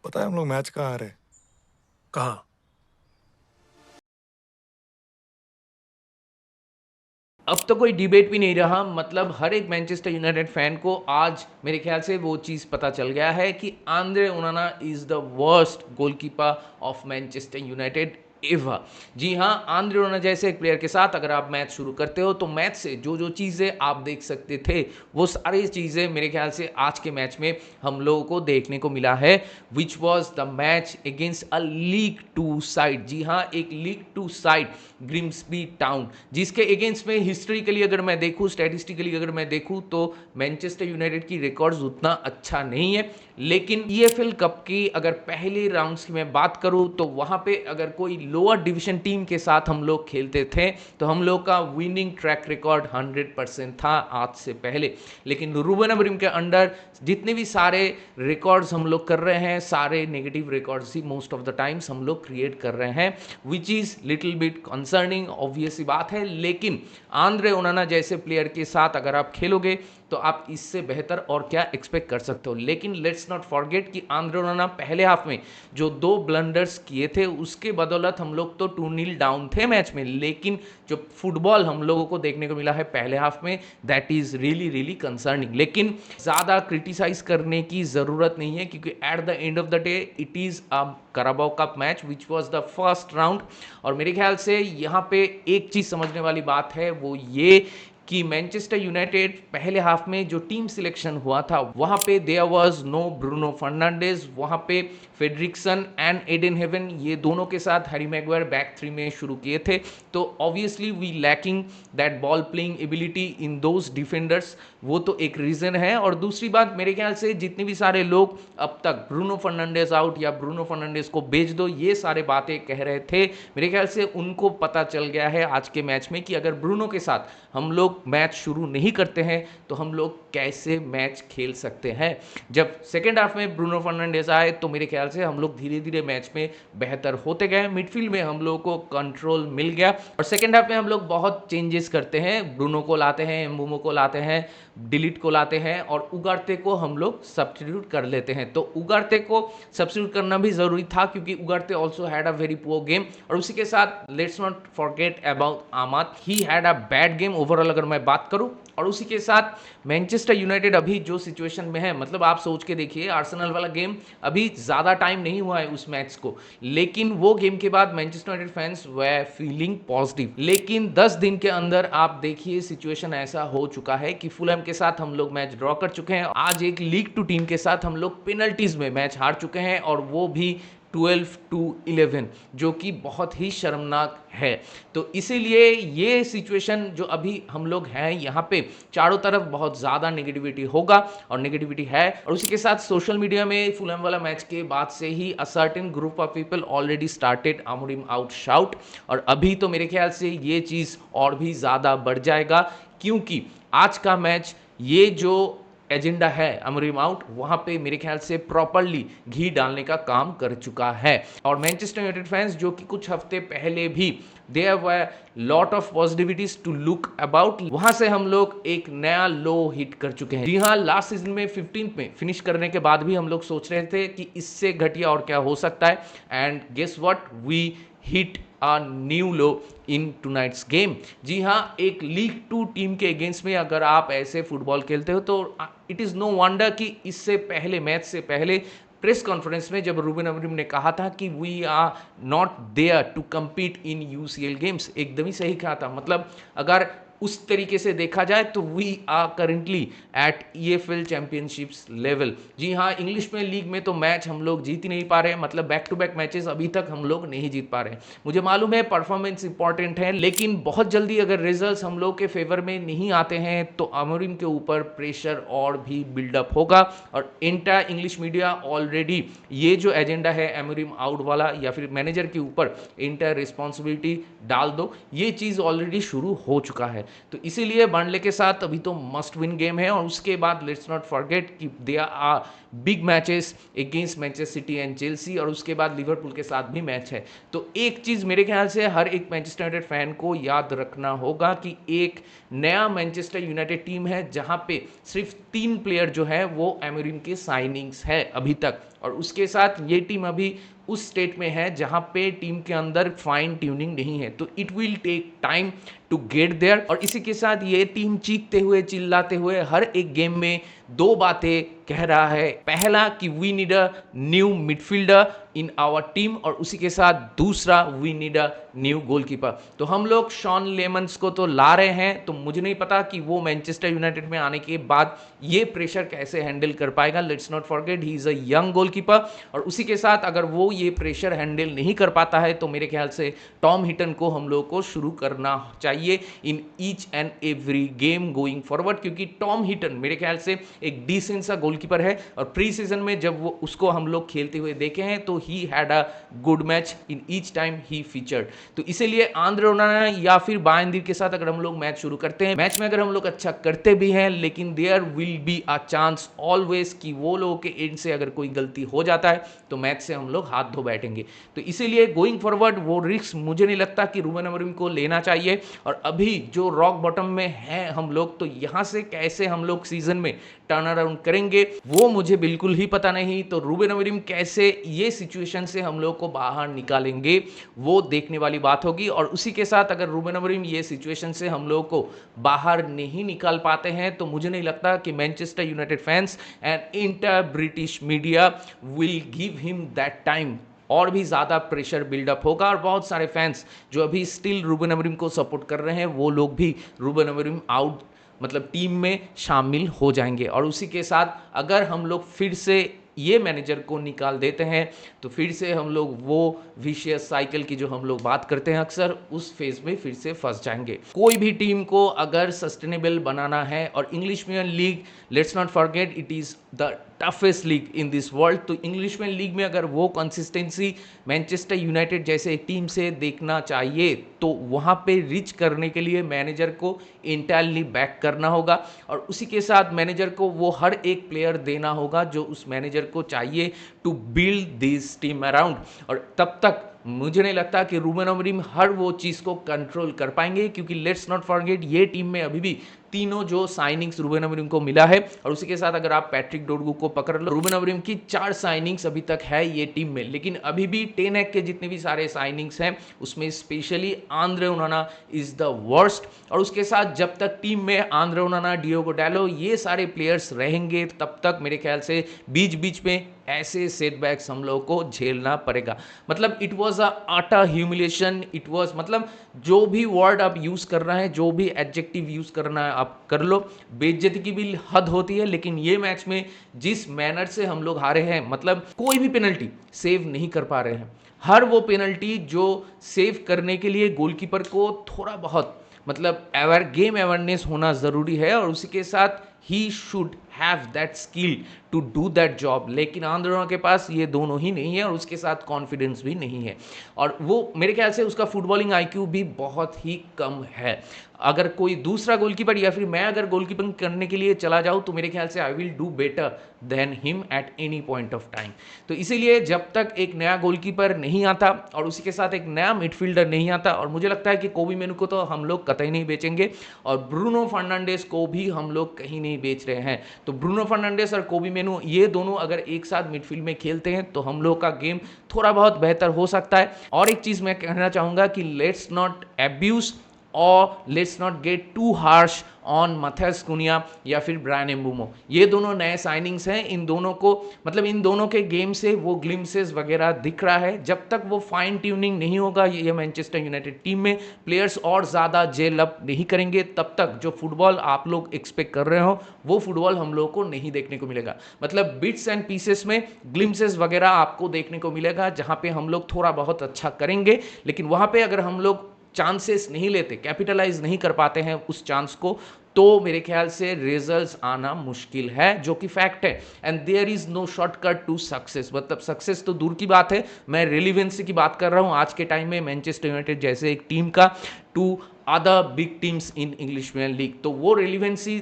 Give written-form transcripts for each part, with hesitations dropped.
पता है हम लोग मैच कहाँ हारे? कहाँ? अब तो कोई डिबेट भी नहीं रहा। मतलब हर एक मैनचेस्टर यूनाइटेड फैन को आज मेरे ख्याल से वो चीज़ पता चल गया है कि Andre Onana is the worst goalkeeper of Manchester United ever. जी हाँ, आंद्रे ओनाना जैसे एक प्लेयर के साथ अगर आप मैच शुरू करते हो तो मैच से जो जो चीज़ें आप देख सकते थे वो सारी चीज़ें मेरे ख्याल से आज के मैच में हम लोगों को देखने को मिला है, which was the match against a league two side. जी हाँ, एक league two side Grimsby Town, जिसके अगेंस्ट में हिस्ट्रिकली अगर मैं देखूं, स्टैटिस्टिकली अगर मैं देखूं तो मैनचेस्टर यूनाइटेड की रिकॉर्ड्स उतना अच्छा नहीं है। लेकिन ईएफएल कप की अगर पहले राउंड्स की मैं बात करूं तो वहां पे अगर कोई लोअर डिवीजन टीम के साथ हम लोग खेलते थे तो हम लोग का विनिंग ट्रैक रिकॉर्ड 100% था आज से पहले। लेकिन रूबन अमरीम के अंडर जितने भी सारे रिकॉर्ड्स हम लोग कर रहे हैं, सारे नेगेटिव रिकॉर्ड्स ही मोस्ट ऑफ द टाइम्स हम लोग क्रिएट कर रहे हैं, which is little bit concerning, obvious ही बात है। लेकिन आंद्रे ओनाना जैसे प्लेयर के साथ अगर आप खेलोगे तो आप इससे बेहतर और क्या एक्सपेक्ट कर सकते हो। लेकिन लेट्स नॉट फॉरगेट कि आंद्रे ओनाना पहले हाफ में जो 2 ब्लंडर्स किए थे उसके बदौलत हम लोग तो 2-0 डाउन थे मैच में, लेकिन जो फुटबॉल हम लोगों को देखने को मिला है पहले हाफ में, that is really really concerning. लेकिन ज़्यादा क्रिटिसाइज करने की ज़रूरत नहीं है क्योंकि at the end of the day it is a Carabao Cup match which was the first round. और मेरे ख्याल से यहाँ पे एक चीज़ समझने वाली बात है, वो ये कि मैनचेस्टर यूनाइटेड पहले हाफ में जो टीम सिलेक्शन हुआ था वहां पे there was no Bruno Fernandes, वहां पे फेडरिक्सन एंड एडन हेवन ये दोनों के साथ हैरी मैगवायर बैक थ्री में शुरू किए थे। तो obviously we lacking that ball playing ability in those defenders, वो तो एक रीज़न है। और दूसरी बात, मेरे ख्याल से जितने भी सारे लोग अब तक ब्रूनो फर्नांडिस आउट या ब्रूनो फर्नांडिस को बेच दो ये सारे बातें कह रहे थे, मेरे ख्याल से उनको पता चल गया है आज के मैच में कि अगर ब्रूनो के साथ हम लोग मैच शुरू नहीं करते हैं तो हम लोग कैसे मैच खेल सकते हैं। जब सेकेंड हाफ में ब्रूनो फर्नांडिस आए तो मेरे ख्याल से हम लोग धीरे धीरे मैच में बेहतर होते गए, मिडफील्ड में हम लोगों को कंट्रोल मिल गया और सेकेंड हाफ में हम लोग बहुत चेंजेस करते हैं, ब्रूनो को लाते हैं, एम्बुमो को लाते हैं, डिलीट को लाते हैं और उगारते को हम लोग सब्स्टिट्यूट कर लेते हैं। तो उगारते को सब्स्टिट्यूट करना भी जरूरी था क्योंकि Ugarte also had a very poor game. और उसी के साथ let's not forget about Amad, he had a bad game overall अगर मैं बात करूं। और उसी के साथ मैनचेस्टर यूनाइटेड अभी जो सिचुएशन में है, मतलब आप सोच के देखिए आर्सेनल वाला गेम अभी ज़्यादा टाइम नहीं हुआ है उस मैच को, लेकिन वो गेम के बाद मैनचेस्टर यूनाइटेड फैंस वे फीलिंग पॉजिटिव। लेकिन 10 दिन के अंदर आप देखिए सिचुएशन ऐसा हो चुका है कि फुलहैम के साथ हम लोग मैच ड्रॉ कर चुके हैं, आज एक लीग टू टीम के साथ हम लोग पेनल्टीज में मैच हार चुके हैं और वो भी 12-11, जो कि बहुत ही शर्मनाक है। तो इसीलिए ये सिचुएशन जो अभी हम लोग हैं यहाँ पे चारों तरफ बहुत ज़्यादा नेगेटिविटी होगा और नेगेटिविटी है। और उसी के साथ सोशल मीडिया में फुलहैम वाला मैच के बाद से ही a certain group of people already started Amorim out shout, और अभी तो मेरे ख्याल से ये चीज़ और भी ज़्यादा बढ़ जाएगा क्योंकि आज का मैच ये जो एजेंडा है अमरीम आउट, वहां पे मेरे ख्याल से प्रॉपरली घी डालने का काम कर चुका है। और मैनचेस्टर यूनाइटेड फैंस जो कि कुछ हफ्ते पहले भी there were lot of positivities to look about, वहां से हम लोग एक नया लो हिट कर चुके हैं। जी हाँ, लास्ट सीजन में 15th में फिनिश करने के बाद भी हम लोग सोच रहे थे कि इससे घटिया और क्या हो सकता है, and guess what, we hit a new low in tonight's game. जी हाँ, एक लीग टू टीम के अगेंस्ट में अगर आप ऐसे फुटबॉल खेलते हो तो इट इज़ नो वंडर कि इससे पहले, मैच से पहले प्रेस कॉन्फ्रेंस में जब रूबन अमरीम ने कहा था कि we are not there to compete in UCL games, एकदम ही सही कहा था। मतलब अगर उस तरीके से देखा जाए तो we are currently at EFL championships level. जी हाँ, इंग्लिश में लीग में तो मैच हम लोग जीत ही नहीं पा रहे हैं, मतलब बैक टू बैक मैचेस अभी तक हम लोग नहीं जीत पा रहे हैं। मुझे मालूम है परफॉर्मेंस इंपॉर्टेंट है, लेकिन बहुत जल्दी अगर रिजल्ट्स हम लोग के फेवर में नहीं आते हैं तो अमरीम के ऊपर प्रेशर और भी बिल्डअप होगा। और इंटा इंग्लिश मीडिया ऑलरेडी ये जो एजेंडा है अमरीम आउट वाला या फिर मैनेजर के ऊपर इंटर रिस्पॉन्सिबिलिटी डाल दो, ये चीज़ ऑलरेडी शुरू हो चुका है। तो इसीलिए बर्नले के साथ अभी तो मस्ट विन गेम है, और उसके बाद लेट्स नॉट फॉरगेट कि they are big matches against Manchester City and Chelsea, और उसके बाद लिवरपूल के साथ भी मैच है। तो एक चीज़ मेरे ख्याल से हर एक मैनचेस्टर यूनाइटेड फैन को याद रखना होगा कि एक नया मैनचेस्टर यूनाइटेड टीम है जहां पे सिर्फ 3 प्लेयर जो है वो अमोरिम के साइनिंग्स है अभी तक, और उसके साथ ये टीम अभी उस स्टेट में है जहां पे टीम के अंदर फाइन ट्यूनिंग नहीं है। तो it will take time to get there, और इसी के साथ ये टीम चीखते हुए चिल्लाते हुए हर एक गेम में 2 बातें कह रहा है। पहला कि we need a new midfielder in our team, और उसी के साथ दूसरा we need a new goalkeeper. तो हम लोग शॉन लेमंस को तो ला रहे हैं, तो मुझे नहीं पता कि वो मैनचेस्टर यूनाइटेड में आने के बाद ये प्रेशर कैसे हैंडल कर पाएगा। Let's not forget he is a young goalkeeper, और उसी के साथ अगर वो ये प्रेशर हैंडल नहीं कर पाता है तो मेरे ख्याल से टॉम हिटन को हम लोग को शुरू करना चाहिए in each and every game going forward, क्योंकि टॉम हिटन मेरे ख्याल से एक डिसेंट सा गोलकीपर है, और प्री सीजन में जब वो उसको हम लोग खेलते हुए देखे हैं तो ही had a good match in each time he featured. तो इसीलिए आंद्रे ओनाना या फिर बायंदीर के साथ अगर हम लोग मैच शुरू करते हैं, मैच में अगर हम लोग अच्छा करते भी हैं, लेकिन there will be a chance always कि वो लोगों के एंड से अगर कोई गलती हो जाता है तो मैच से हम लोग हाथ धो बैठेंगे। तो इसीलिए गोइंग फॉरवर्ड वो रिस्क मुझे नहीं लगता कि रूबेन अमोरिम को लेना चाहिए। और अभी जो रॉक बॉटम में हैं हम लोग, तो यहाँ से कैसे हम लोग सीजन में टर्न अराउंड करेंगे वो मुझे बिल्कुल ही पता नहीं। तो रूबेन अमोरिम कैसे ये सिचुएशन से हम लोग को बाहर निकालेंगे वो देखने वाली बात होगी। और उसी के साथ अगर रूबेन अमोरिम ये सिचुएशन से हम लोग को बाहर नहीं निकाल पाते हैं तो मुझे नहीं लगता कि Manchester United fans and inter British media will give him that time. और भी ज़्यादा प्रेशर बिल्डअप होगा, और बहुत सारे फैंस जो अभी स्टिल रूबेन अमोरिम को सपोर्ट कर रहे हैं वो लोग भी रूबेन अमोरिम आउट मतलब टीम में शामिल हो जाएंगे। और उसी के साथ अगर हम लोग फिर से ये मैनेजर को निकाल देते हैं तो फिर से हम लोग वो विशियस साइकिल की जो हम लोग बात करते हैं अक्सर, उस फेज में फिर से फंस जाएंगे। कोई भी टीम को अगर सस्टेनेबल बनाना है, और English Premier League let's not forget it is the toughest league in this world, तो इंग्लिश प्रीमियर लीग में अगर वो कंसिस्टेंसी मैनचेस्टर यूनाइटेड जैसे एक टीम से देखना चाहिए तो वहाँ पे रिच करने के लिए मैनेजर को इंटायरली बैक करना होगा, और उसी के साथ मैनेजर को वो हर एक प्लेयर देना होगा जो उस मैनेजर को चाहिए to build this team around. और तब तक मुझे नहीं लगता कि रूबेन अमोरिम हर वो चीज़ को कंट्रोल कर पाएंगे, क्योंकि लेट्स नॉट फॉरगेट ये टीम में अभी भी तीनों जो साइनिंग्स रूबेन अमोरिम को मिला है, और उसी के साथ अगर आप पैट्रिक डोरगू को पकड़ लो, रूबेन अमोरिम की 4 साइनिंग्स अभी तक है ये टीम में, लेकिन अभी भी टेन हैग के जितने भी सारे साइनिंग्स हैं उसमें specially Andre ओनाना is the worst. और उसके साथ जब तक टीम में आंद्रे ओनाना, डियोगो डैलो ये सारे प्लेयर्स रहेंगे तब तक मेरे ख्याल से बीच बीच में ऐसे सेटबैक्स हम लोगों को झेलना पड़ेगा। मतलब it was a utter humiliation, it was मतलब जो भी वर्ड आप यूज़ कर रहे हैं, जो भी एडजेक्टिव यूज़ करना है आप कर लो, बेइज्जती की भी हद होती है। लेकिन ये मैच में जिस मैनर से हम लोग हारे हैं, मतलब कोई भी पेनल्टी सेव नहीं कर पा रहे हैं। हर वो पेनल्टी जो सेव करने के लिए गोलकीपर को थोड़ा बहुत मतलब गेम अवेयरनेस होना ज़रूरी है, और उसी के साथ ही should have that skill to do that job, लेकिन आंद्रे के पास ये दोनों ही नहीं है, और उसके साथ कॉन्फिडेंस भी नहीं है, और वो मेरे ख्याल से उसका फुटबॉलिंग आईक्यू भी बहुत ही कम है। अगर कोई दूसरा गोलकीपर या फिर मैं अगर गोलकीपिंग करने के लिए चला जाऊँ तो मेरे ख्याल से I will do better than him at any point of time. तो इसीलिए जब तक एक नया गोलकीपर नहीं आता और उसी के साथ एक नया मिडफील्डर नहीं आता, और मुझे लगता है कि कोबी मेनू को तो हम लोग कतई नहीं बेचेंगे, और ब्रूनो फर्नांडिस को भी हम लोग कहीं नहीं बेच रहे हैं। तो ब्रूनो फर्नांडिस और कोबी मेनू ये दोनों अगर एक साथ मिडफील्ड में खेलते हैं तो हम लोग का गेम थोड़ा बहुत बेहतर हो सकता है। और एक चीज़ मैं कहना चाहूँगा कि लेट्स नॉट एब्यूज और let's not get too harsh on Matheus Cunha या फिर ब्रायन एम्बुमो। ये दोनों नए साइनिंग्स हैं, इन दोनों को मतलब इन दोनों के गेम से वो ग्लिम्सेस वगैरह दिख रहा है। जब तक वो फाइन ट्यूनिंग नहीं होगा ये मैनचेस्टर यूनाइटेड टीम में प्लेयर्स और ज़्यादा जेल अप नहीं करेंगे, तब तक जो फुटबॉल आप लोग एक्सपेक्ट कर रहे हो वो फुटबॉल हम लोग को नहीं देखने को मिलेगा। मतलब बिट्स एंड पीसेस में ग्लिम्सेस वगैरह आपको देखने को मिलेगा जहाँ पे हम लोग थोड़ा बहुत अच्छा करेंगे, लेकिन वहाँ पे अगर हम लोग चांसेस नहीं लेते, कैपिटलाइज नहीं कर पाते हैं उस चांस को, तो मेरे ख्याल से रिजल्ट्स आना मुश्किल है, जो कि फैक्ट है। And there is no shortcut to success. मतलब सक्सेस तो दूर की बात है, मैं रेलिवेंसी की बात कर रहा हूं आज के टाइम में मैनचेस्टर यूनाइटेड जैसे एक टीम का to other big teams in English Premier League. तो वो रेलिवेंसी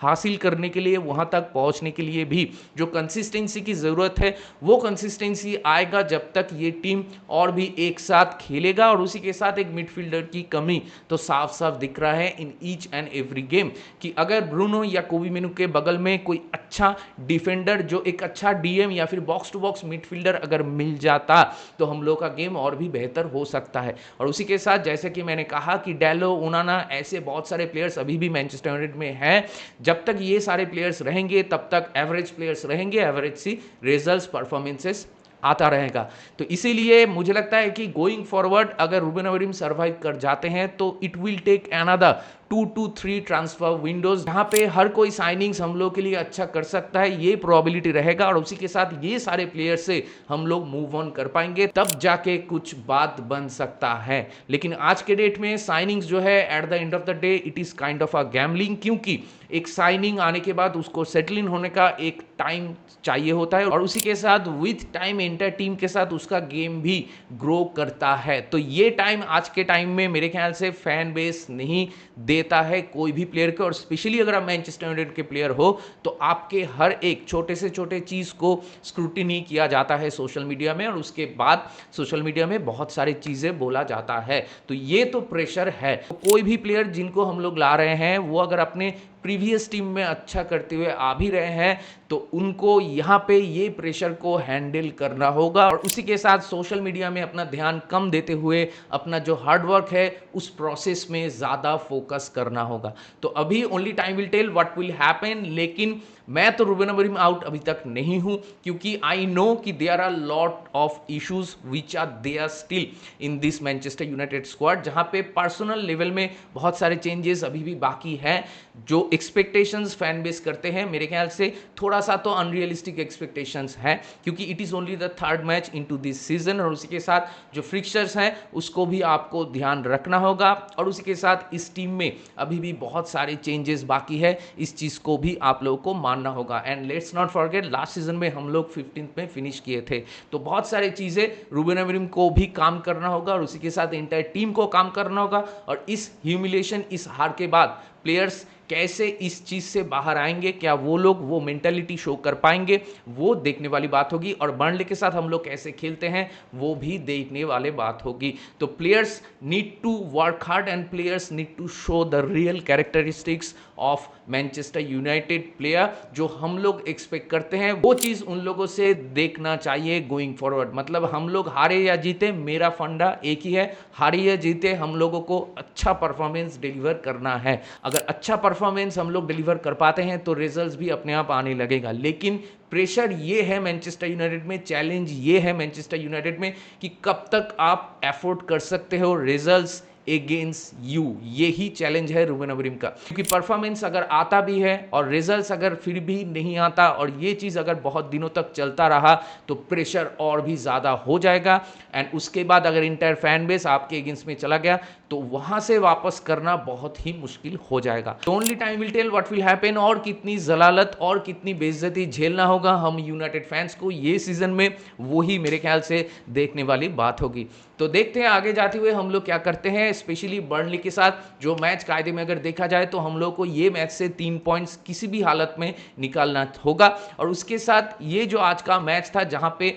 हासिल करने के लिए, वहाँ तक पहुँचने के लिए भी जो कंसिस्टेंसी की ज़रूरत है, वो कंसिस्टेंसी आएगा जब तक ये टीम और भी एक साथ खेलेगा। और उसी के साथ एक मिडफील्डर की कमी तो साफ साफ दिख रहा है in each and every game, कि अगर ब्रूनो या कोबी मेनू के बगल में कोई अच्छा डिफेंडर, जो एक अच्छा डीएम या फिर बॉक्स टू बॉक्स मिडफील्डर अगर मिल जाता तो हम लोग का गेम और भी बेहतर हो सकता है। और उसी के साथ जैसे कि मैंने कहा कि डेलो, ओनाना, ऐसे बहुत सारे प्लेयर्स अभी भी मैनचेस्टर यूनाइटेड में हैं। जब तक ये सारे प्लेयर्स रहेंगे तब तक एवरेज प्लेयर्स रहेंगे, एवरेज सी रिजल्ट्स, परफॉर्मेंसेस आता रहेगा। तो इसीलिए मुझे लगता है कि गोइंग फॉरवर्ड अगर रूबेन अमोरिम सर्वाइव कर जाते हैं तो it will take another 2 to 3 transfer windows, जहां पे हर कोई साइनिंग्स हम लोग के लिए अच्छा कर सकता है, ये प्रोबेबिलिटी रहेगा। और उसी के साथ ये सारे प्लेयर से हम लोग मूव ऑन कर पाएंगे, तब जाके कुछ बात बन सकता है। लेकिन आज के डेट में साइनिंग्स जो है, eight the end of the day it is kind of a gambling, क्योंकि एक साइनिंग आने के बाद उसको सेटल इन होने का एक टाइम चाहिए होता है, और उसी के साथ विथ टाइम इंटर टीम के साथ उसका गेम भी ग्रो करता है। तो ये टाइम आज के टाइम में मेरे ख्याल से फैन बेस नहीं देता है कोई भी प्लेयर को। और स्पेशली अगर आप मैनचेस्टर यूनाइटेड के प्लेयर हो तो आपके हर एक छोटे से छोटे चीज को स्क्रूटिनी किया जाता है सोशल मीडिया में, और उसके बाद सोशल मीडिया में बहुत सारी चीजें बोला जाता है। तो ये तो प्रेशर है। तो कोई भी प्लेयर जिनको हम लोग ला रहे हैं वो अगर अपने प्रीवियस टीम में अच्छा करते हुए आ भी रहे हैं तो उनको यहाँ पे ये प्रेशर को हैंडल करना होगा, और उसी के साथ सोशल मीडिया में अपना ध्यान कम देते हुए अपना जो हार्डवर्क है उस प्रोसेस में ज़्यादा फोकस करना होगा। तो अभी only time will tell what will happen, लेकिन मैं तो रूबेन अमोरिम आउट अभी तक नहीं हूं, क्योंकि आई नो कि there are lot of issues which are there still in this Manchester United squad, जहां पे पर्सनल लेवल में बहुत सारे चेंजेस अभी भी बाकी हैं। जो एक्सपेक्टेशंस फैन बेस करते हैं मेरे ख्याल से थोड़ा सा तो अनरियलिस्टिक एक्सपेक्टेशंस है, क्योंकि it is only the third match into this season, और उसी के साथ जो फिक्सचर्स हैं उसको भी आपको ध्यान रखना होगा। और उसी के साथ इस टीम में अभी भी बहुत सारे चेंजेस बाकी है, इस चीज को भी आप लोगों को मानना होगा। And let's not forget, last season में हम लोग 15th में फिनिश किए थे। तो बहुत सारी चीजें रूबेन अमोरिम को भी काम करना होगा, और उसी के साथ इंटायर टीम को काम करना होगा। और इस ह्यूमिलेशन, इस हार के बाद प्लेयर्स कैसे इस चीज से बाहर आएंगे, क्या वो लोग वो मेंटालिटी शो कर पाएंगे, वो देखने वाली बात होगी। और बर्नली के साथ हम लोग कैसे खेलते हैं वो भी देखने वाली बात होगी। तो players need to work hard and players need to show the real characteristics of Manchester United player, जो हम लोग एक्सपेक्ट करते हैं वो चीज उन लोगों से देखना चाहिए गोइंग फॉरवर्ड। मतलब हम लोग हारे या जीते, मेरा फंडा एक ही है, हारे या जीते हम लोगों को अच्छा परफॉर्मेंस डिलीवर करना है। अगर अच्छा परफॉर्मेंस हम लोग डिलीवर कर पाते हैं तो रिजल्ट्स भी अपने आप आने लगेगा। लेकिन प्रेशर ये है मैनचेस्टर यूनाइटेड में, चैलेंज ये है मैनचेस्टर यूनाइटेड में कि कब तक आप एफोर्ड कर सकते हो रिजल्ट्स अगेंस्ट यू। यही चैलेंज है रूबेन अमोरिम का, क्योंकि परफॉर्मेंस अगर आता भी है और रिजल्ट्स अगर फिर भी नहीं आता, और ये चीज अगर बहुत दिनों तक चलता रहा तो प्रेशर और भी ज्यादा हो जाएगा। एंड उसके बाद अगर इंटायर फैन बेस आपके अगेंस्ट में चला गया तो वहां से वापस करना बहुत ही मुश्किल हो जाएगा। Only time will tell what will happen, और कितनी जलालत और कितनी बेइज्जती झेलना होगा हम यूनाइटेड फैंस को ये सीजन में, वही मेरे ख्याल से देखने वाली बात होगी। तो देखते हैं आगे जाते हुए हम लोग क्या करते हैं, स्पेशली बर्नली के साथ जो मैच कायदे में अगर देखा जाए तो हम लोग को ये मैच से 3 पॉइंट्स किसी भी हालत में निकालना होगा। और उसके साथ ये जो आज का मैच था जहां पे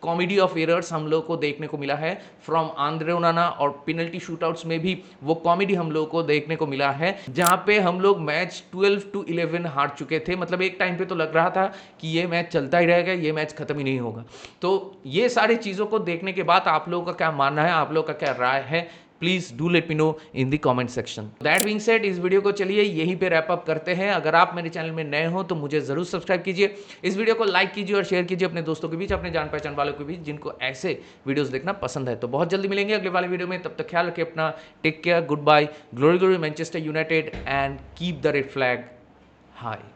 कॉमेडी ऑफ एरर्स हम लोग को देखने को मिला है फ्रॉम आंद्रे ओनाना, और पेनल्टी शूटआउट्स में भी वो कॉमेडी हम लोग को देखने को मिला है, जहां पे हम लोग मैच 12-11 हार चुके थे। मतलब एक टाइम पे तो लग रहा था कि ये मैच चलता ही रहेगा, ये मैच खत्म ही नहीं होगा। तो ये सारी चीज़ों को देखने के बाद आप लोगों का क्या मानना है, आप लोगों का क्या राय है, please do let me know in the comment section. That being said, इस वीडियो को चलिए यहीं पे रैप अप करते हैं। अगर आप मेरे चैनल में नए हो तो मुझे जरूर सब्सक्राइब कीजिए, इस वीडियो को लाइक कीजिए और शेयर कीजिए अपने दोस्तों के बीच, अपने जान पहचान वालों के बीच जिनको ऐसे वीडियोस देखना पसंद है। तो बहुत जल्दी मिलेंगे अगले वाले वीडियो में, तब तक ख्याल रखिए अपना, take care, goodbye, glory glory Manchester United and keep the red flag high.